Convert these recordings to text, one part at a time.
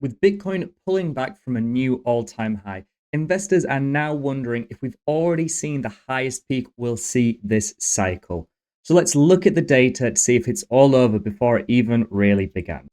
With Bitcoin pulling back from a new all-time high, investors are now wondering if we've already seen the highest peak we'll see this cycle. So let's look at the data to see if it's all over before it even really began.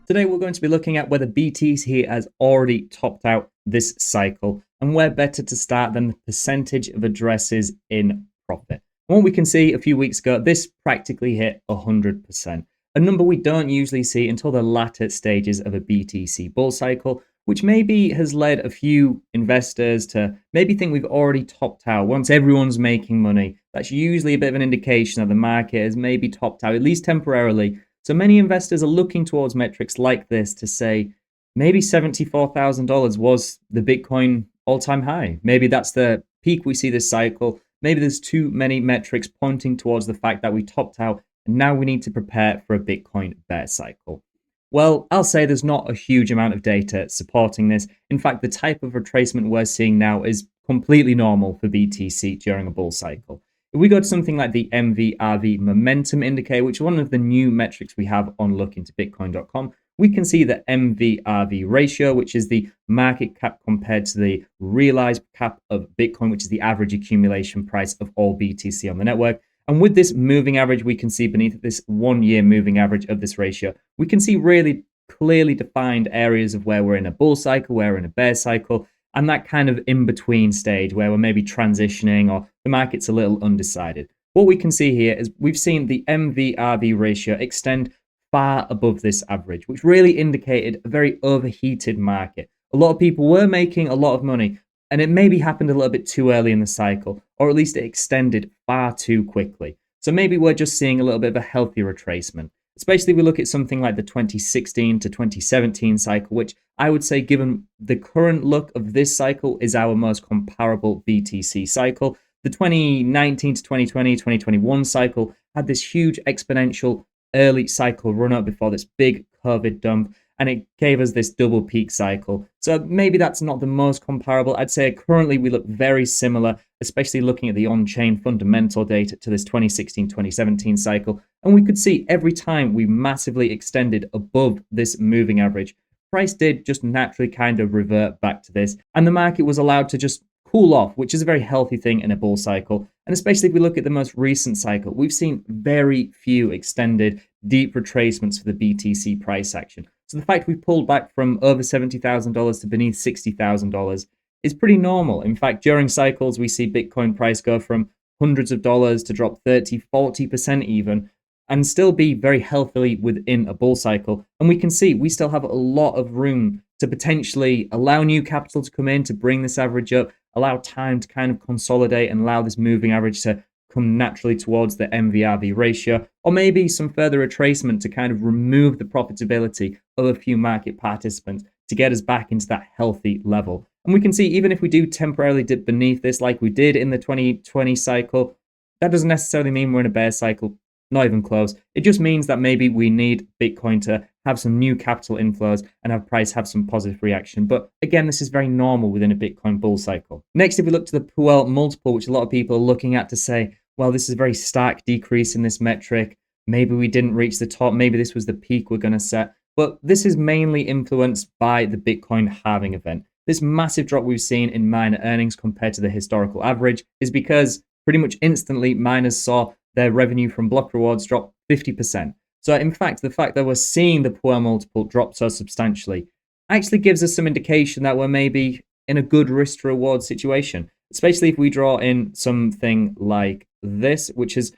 Today we're going to be looking at whether BTC has already topped out this cycle and where better to start than the percentage of addresses in profit. And what we can see a few weeks ago, this practically hit 100%. A number we don't usually see until the latter stages of a BTC bull cycle, which maybe has led a few investors to maybe think we've already topped out. Once everyone's making money, that's usually a bit of an indication that the market has maybe topped out, at least temporarily. So many investors are looking towards metrics like this to say, maybe $74,000 was the Bitcoin all-time high. Maybe that's the peak we see this cycle. Maybe there's too many metrics pointing towards the fact that we topped out and now we need to prepare for a Bitcoin bear cycle. Well, I'll say there's not a huge amount of data supporting this. In fact, the type of retracement we're seeing now is completely normal for BTC during a bull cycle. If we go to something like the MVRV momentum indicator, which is one of the new metrics we have on lookintobitcoin.com, we can see the MVRV ratio, which is the market cap compared to the realized cap of Bitcoin, which is the average accumulation price of all BTC on the network. And with this moving average, we can see beneath this 1 year moving average of this ratio, we can see really clearly defined areas of where we're in a bull cycle, where we're in a bear cycle, and that kind of in-between stage where we're maybe transitioning or the market's a little undecided. What we can see here is we've seen the MVRV ratio extend far above this average, which really indicated a very overheated market. A lot of people were making a lot of money, and it maybe happened a little bit too early in the cycle, or at least it extended far too quickly. So maybe we're just seeing a little bit of a healthy retracement, especially if we look at something like the 2016 to 2017 cycle, which I would say, given the current look of this cycle, is our most comparable BTC cycle. The 2019 to 2020, 2021 cycle had this huge exponential early cycle run up before this big COVID dump, and it gave us this double peak cycle. So maybe that's not the most comparable. I'd say currently we look very similar, especially looking at the on-chain fundamental data to this 2016-2017 cycle. And we could see every time we massively extended above this moving average, price did just naturally kind of revert back to this. And the market was allowed to just cool off, which is a very healthy thing in a bull cycle. And especially if we look at the most recent cycle, we've seen very few extended deep retracements for the BTC price action. So the fact we pulled back from over $70,000 to beneath $60,000 is pretty normal. In fact, during cycles, we see Bitcoin price go from hundreds of dollars to drop 30, 40% even, and still be very healthily within a bull cycle. And we can see we still have a lot of room to potentially allow new capital to come in to bring this average up, allow time to kind of consolidate and allow this moving average to come naturally towards the MVRV ratio, or maybe some further retracement to kind of remove the profitability of a few market participants to get us back into that healthy level. And we can see even if we do temporarily dip beneath this like we did in the 2020 cycle, that doesn't necessarily mean we're in a bear cycle, not even close. It just means that maybe we need Bitcoin to have some new capital inflows and have price have some positive reaction. But again, this is very normal within a Bitcoin bull cycle. Next, if we look to the Puel multiple, which a lot of people are looking at to say, well, this is a very stark decrease in this metric. Maybe we didn't reach the top. Maybe this was the peak we're going to set. But this is mainly influenced by the Bitcoin halving event. This massive drop we've seen in miner earnings compared to the historical average is because pretty much instantly miners saw their revenue from block rewards drop 50%. So in fact, the fact that we're seeing the Puel multiple drop so substantially actually gives us some indication that we're maybe in a good risk to reward situation, especially if we draw in something like this, which is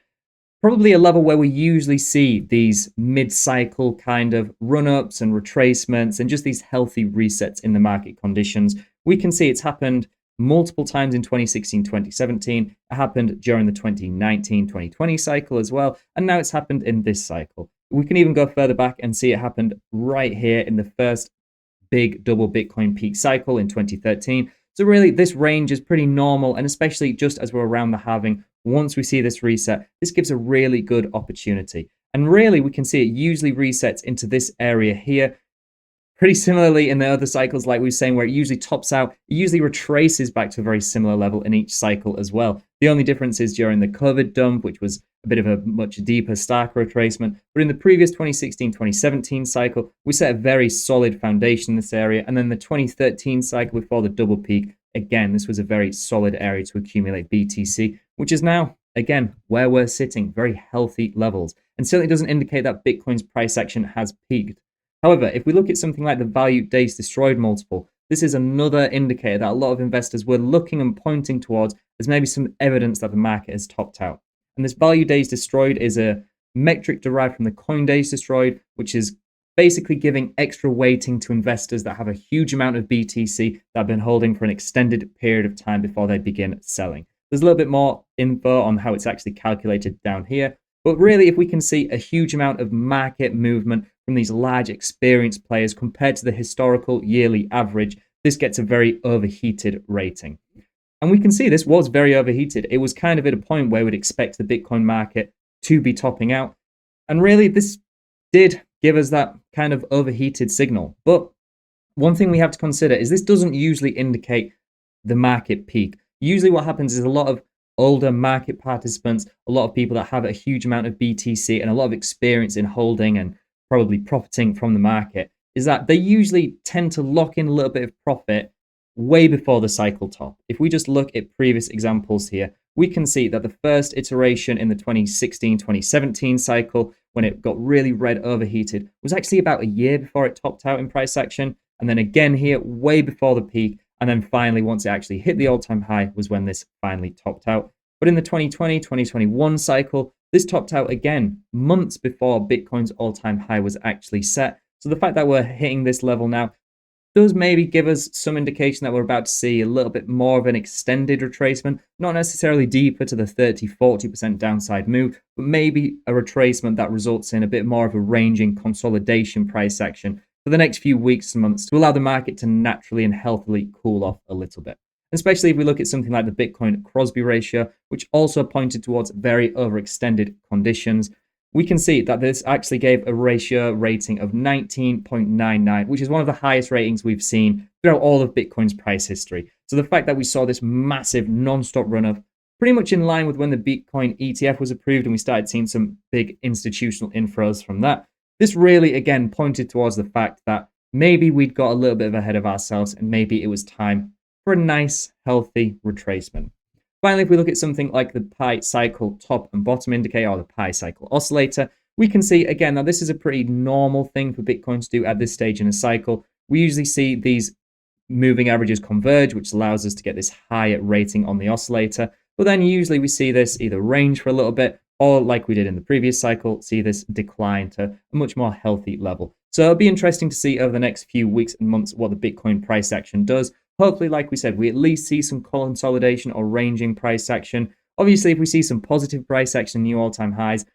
probably a level where we usually see these mid-cycle kind of run-ups and retracements and just these healthy resets in the market conditions. We can see it's happened multiple times in 2016, 2017. It happened during the 2019, 2020 cycle as well. And now it's happened in this cycle. We can even go further back and see it happened right here in the first big double Bitcoin peak cycle in 2013. So really, this range is pretty normal. And especially just as we're around the halving, once we see this reset, this gives a really good opportunity. And really, we can see it usually resets into this area here. Pretty similarly in the other cycles, like we were saying, where it usually tops out, it usually retraces back to a very similar level in each cycle as well. The only difference is during the COVID dump, which was a bit of a much deeper, starker retracement. But in the previous 2016-2017 cycle, we set a very solid foundation in this area. And then the 2013 cycle before the double peak, again, this was a very solid area to accumulate BTC, which is now, again, where we're sitting, very healthy levels. And certainly doesn't indicate that Bitcoin's price action has peaked. However, if we look at something like the value days destroyed multiple, this is another indicator that a lot of investors were looking and pointing towards as maybe some evidence that the market has topped out. And this value days destroyed is a metric derived from the coin days destroyed, which is basically giving extra weighting to investors that have a huge amount of BTC that have been holding for an extended period of time before they begin selling. There's a little bit more info on how it's actually calculated down here. But really, if we can see a huge amount of market movement from these large experienced players compared to the historical yearly average, this gets a very overheated rating. And we can see this was very overheated. It was kind of at a point where we'd expect the Bitcoin market to be topping out. And really, this did give us that kind of overheated signal. But one thing we have to consider is this doesn't usually indicate the market peak. Usually what happens is a lot of older market participants, a lot of people that have a huge amount of BTC and a lot of experience in holding and probably profiting from the market, is that they usually tend to lock in a little bit of profit way before the cycle top. If we just look at previous examples here, we can see that the first iteration in the 2016-2017 cycle, when it got really red overheated, was actually about a year before it topped out in price action. And then again here, way before the peak. And then finally, once it actually hit the all-time high, was when this finally topped out. But in the 2020-2021 cycle, this topped out again months before Bitcoin's all-time high was actually set. So the fact that we're hitting this level now does maybe give us some indication that we're about to see a little bit more of an extended retracement, not necessarily deeper to the 30-40% downside move, but maybe a retracement that results in a bit more of a ranging consolidation price action for the next few weeks and months to allow the market to naturally and healthily cool off a little bit. Especially if we look at something like the Bitcoin Crosby ratio, which also pointed towards very overextended conditions. We can see that this actually gave a ratio rating of 19.99, which is one of the highest ratings we've seen throughout all of Bitcoin's price history. So the fact that we saw this massive non-stop run-up, pretty much in line with when the Bitcoin ETF was approved and we started seeing some big institutional inflows from that, this really, again, pointed towards the fact that maybe we'd got a little bit ahead of ourselves and maybe it was time for a nice, healthy retracement. Finally, if we look at something like the Pi cycle top and bottom indicator or the Pi cycle oscillator, we can see, again, now this is a pretty normal thing for Bitcoin to do at this stage in a cycle. We usually see these moving averages converge, which allows us to get this higher rating on the oscillator. But then usually we see this either range for a little bit or, like we did in the previous cycle, see this decline to a much more healthy level. So it'll be interesting to see over the next few weeks and months what the Bitcoin price action does. Hopefully, like we said, we at least see some consolidation or ranging price action. Obviously, if we see some positive price action, new all-time highs,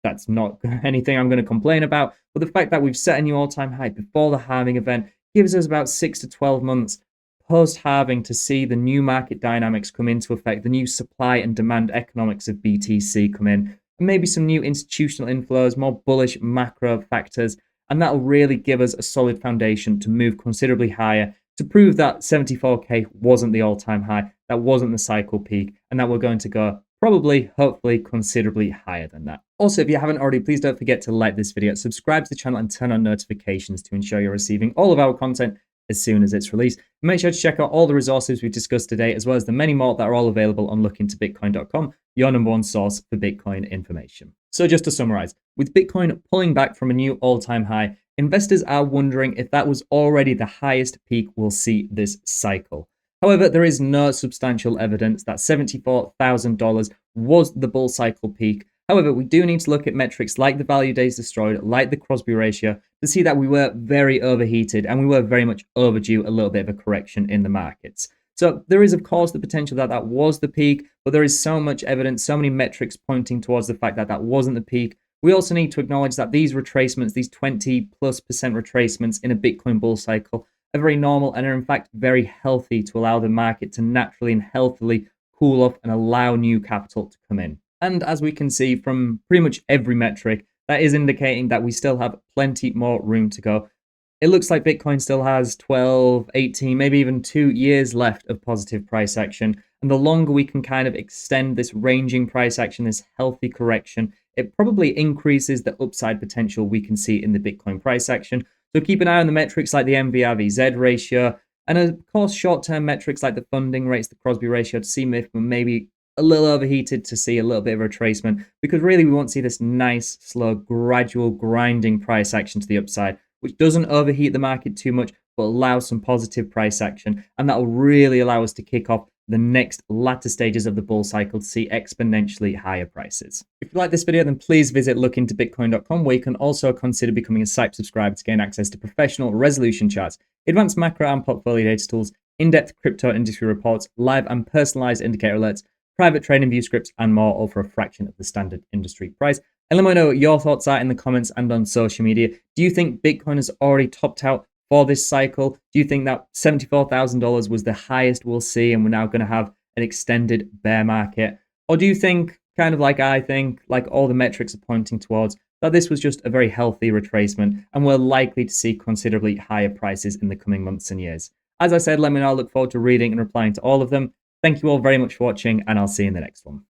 that's not anything I'm going to complain about. But the fact that we've set a new all-time high before the halving event gives us about 6 to 12 months post-halving to see the new market dynamics come into effect, the new supply and demand economics of BTC come in, and maybe some new institutional inflows, more bullish macro factors, and that'll really give us a solid foundation to move considerably higher to prove that 74K wasn't the all-time high, that wasn't the cycle peak, and that we're going to go probably, hopefully, considerably higher than that. Also, if you haven't already, please don't forget to like this video, subscribe to the channel, and turn on notifications to ensure you're receiving all of our content as soon as it's released. Make sure to check out all the resources we've discussed today, as well as the many more that are all available on lookintobitcoin.com, your #1 source for Bitcoin information. So just to summarize, with Bitcoin pulling back from a new all-time high, investors are wondering if that was already the highest peak we'll see this cycle. However, there is no substantial evidence that $74,000 was the bull cycle peak. However, we do need to look at metrics like the value days destroyed, like the Crosby ratio, to see that we were very overheated and we were very much overdue a little bit of a correction in the markets. So there is, of course, the potential that that was the peak, but there is so much evidence, so many metrics pointing towards the fact that that wasn't the peak. We also need to acknowledge that these retracements, these 20+% retracements in a Bitcoin bull cycle, are very normal and are in fact very healthy to allow the market to naturally and healthily cool off and allow new capital to come in. And as we can see from pretty much every metric, that is indicating that we still have plenty more room to go. It looks like Bitcoin still has 12, 18, maybe even 2 years left of positive price action. And the longer we can kind of extend this ranging price action, this healthy correction, it probably increases the upside potential we can see in the Bitcoin price action. So keep an eye on the metrics like the MVRV Z ratio, and of course, short-term metrics like the funding rates, the Crosby ratio, to see if we're maybe a little overheated, to see a little bit of a retracement, because really we want to see this nice, slow, gradual grinding price action to the upside, which doesn't overheat the market too much, but allows some positive price action. And that will really allow us to kick off the next latter stages of the bull cycle to see exponentially higher prices. If you like this video, then please visit lookintobitcoin.com, where you can also consider becoming a site subscriber to gain access to professional resolution charts, advanced macro and portfolio data tools, in-depth crypto industry reports, live and personalized indicator alerts, private TradingView scripts, and more, all for a fraction of the standard industry price. And let me know what your thoughts are in the comments and on social media. Do you think Bitcoin has already topped out for this cycle? Do you think that $74,000 was the highest we'll see and we're now going to have an extended bear market? Or do you think, kind of like I think, like all the metrics are pointing towards, that this was just a very healthy retracement and we're likely to see considerably higher prices in the coming months and years? As I said, let me know. I look forward to reading and replying to all of them. Thank you all very much for watching, and I'll see you in the next one.